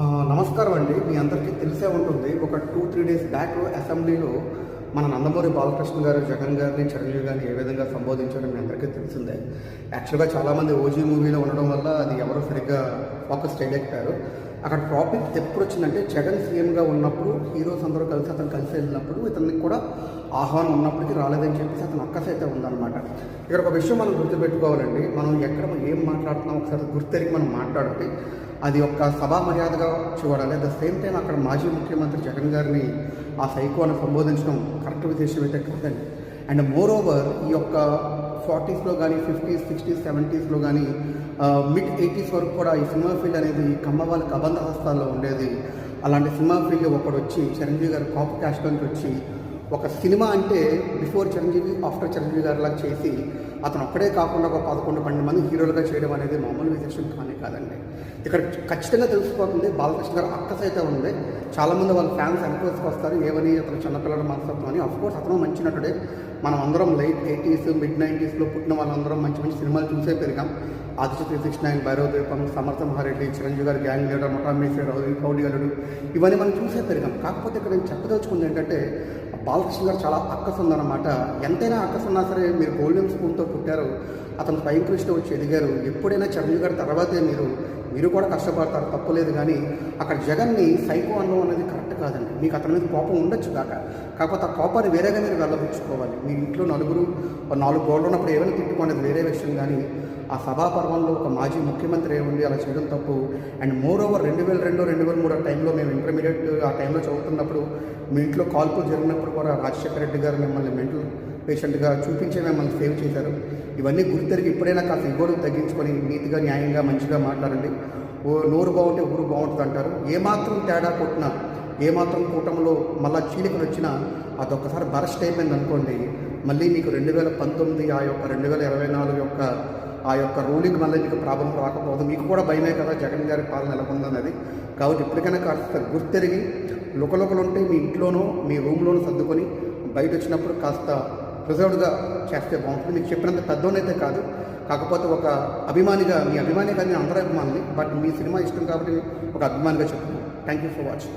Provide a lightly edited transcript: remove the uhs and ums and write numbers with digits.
నమస్కారం అండి. మీ అందరికీ తెలిసే ఉంటుంది. ఒక 2-3 డేస్ బ్యాక్ అసెంబ్లీలో మన నందమూరి బాలకృష్ణ గారు జగన్ గారిని, చిరంజీవి గారిని ఏ విధంగా సంబోధించారో మీ అందరికీ తెలిసిందే. యాక్చువల్గా చాలామంది ఓజీ మూవీలో ఉండడం వల్ల అది ఎవరు సరిగ్గా ఫోకస్ చేయలేకపోయారు. అక్కడ టాపిక్ ఎప్పుడు వచ్చిందంటే, జగన్ సీఎంగా ఉన్నప్పుడు హీరోస్ అందరూ అతను కలిసి వెళ్ళినప్పుడు ఇతనికి కూడా ఆహ్వానం ఉన్నప్పటికీ రాలేదని చెప్పేసి అతను అక్కస అయితే ఉందన్నమాట. ఇక్కడ ఒక విషయం మనం గుర్తుపెట్టుకోవాలండి. మనం ఎక్కడ ఏం మాట్లాడుతున్నాం ఒకసారి గుర్తెరిగి మనం మాట్లాడాలి. అది ఒక సభా మర్యాదగా చూడాలి. అట్ ద సేమ్ టైం అక్కడ మాజీ ముఖ్యమంత్రి జగన్ గారిని ఆ సైకో అని సంబోధించడం కరెక్ట్ విషయం అయితే కాదండి. అండ్ మోర్ ఓవర్ ఈ యొక్క 40s కానీ 50s, 60s, 70sలో కానీ మిడ్ 80s వరకు కూడా ఈ సినిమా ఫీల్డ్ అనేది కమ్మ వాళ్ళకి అబంధ హస్తాల్లో ఉండేది. అలాంటి సినిమా ఫీల్డ్ ఒకడు వచ్చి చిరంజీవి గారు కాపు క్యాస్ట్ నుంచి వచ్చి ఒక సినిమా అంటే బిఫోర్ చిరంజీవి, ఆఫ్టర్ చిరంజీవి గారిలా చేసి అతను ఒక్కడే కాకుండా ఒక 11-12 మంది హీరోలుగా చేయడం అనేది మామూలు విశేషం కానీ కాదండి. ఇక్కడ ఖచ్చితంగా తెలిసిపోతుంది బాలకృష్ణ గారు అక్కస అయితే ఉంది. చాలామంది వాళ్ళ ఫ్యాన్స్ ఎంక్వైరీస్కి వస్తారు, ఏమని అతను చిన్నపిల్లల మనస్తత్వం అని. అఫ్కోర్స్ అతను మంచి నటుడే. మనం అందరం లైట్ 80s, మిడ్ 90sలో పుట్టిన వాళ్ళందరం మంచి మంచి సినిమాలు చూసే పెరిగాం. ఆదిత్య 369, భైరవ దీపం, సమర్థ మహారెడ్డి, చిరంజీవి గారి గ్యాంగ్ లీడర్, మొటామేశ్వర, రౌడీ అల్లుడు, ఇవన్నీ మనం చూసే పెరిగాం. కాకపోతే ఇక్కడ నేను చెప్పదలుచుకుంది ఏంటంటే, బాలకృష్ణ గారు చాలా అక్కసు ఉందన్నమాట. ఎంతైనా అక్కసు ఉన్నా సరే, మీరు గోల్డెన్ స్పూన్తో పుట్టారు, అతను పైకి కృష్ణ వచ్చి ఎదిగారు. ఎప్పుడైనా చిరంజీవి గారి తర్వాతే మీరు కూడా కష్టపడతారు, తప్పులేదు. కానీ అక్కడ జగన్ని సైకో అనడం అనేది కరెక్ట్ కాదండి. మీకు అతని మీద కోపం ఉండొచ్చు కాకపోతే ఆ కోపాన్ని వేరేగా మీరు వెళ్ళబుచ్చుకోవాలి. మీ ఇంట్లో 4 గోళ్ళు ఉన్నప్పుడు ఏమైనా తిట్టుకోండి, వేరే విషయం. కానీ ఆ సభాపర్వంలో ఒక మాజీ ముఖ్యమంత్రి ఏముండి అలా చేయడం తప్పు. అండ్ మోర్ ఓవర్ 2002, 2003 టైంలో మేము ఇంటర్మీడియట్ ఆ టైంలో చదువుతున్నప్పుడు మీ ఇంట్లో కాల్పులు జరిగినప్పుడు కూడా రాజశేఖర రెడ్డి గారు మిమ్మల్ని మెంటల్ పేషెంట్గా చూపించే మిమ్మల్ని సేవ్ చేశారు. ఇవన్నీ గుర్తెరిగి ఇప్పుడైనా కాస్త ఇగోలు తగ్గించుకొని నీతిగా, న్యాయంగా, మంచిగా మాట్లాడండి. నోరు బాగుంటే ఊరు బాగుంటుంది అంటారు. ఏమాత్రం తేడా కొట్టినా, ఏమాత్రం కూటమిలో మళ్ళీ చీలికలు వచ్చినా అదొక్కసారి బరస్ట్ అయిపోయింది అనుకోండి, మళ్ళీ మీకు 2019 ఆ యొక్క 2024 యొక్క ఆ యొక్క రూలింగ్ మళ్ళీ మీకు ప్రాబ్లం రాకపోదు. మీకు కూడా భయమే కదా జగన్ గారి పాలన ఎలా ఉందన్నది. కాబట్టి ఇప్పటికైనా కాస్త గుర్తెరిగి ఉంటే మీ ఇంట్లోనూ, మీ రూమ్లోనూ సర్దుకొని బయట వచ్చినప్పుడు కాస్త రిజర్వ్డ్గా చేస్తే బాగుంటుంది. మీకు చెప్పినంత పెద్దోనైతే కాదు, కాకపోతే ఒక అభిమానిగా, మీ అభిమాని కానీ అందరూ అభిమానులు, బట్ మీ సినిమా ఇష్టం కాబట్టి ఒక అభిమానిగా చెప్తున్నాను. Thank you for watching.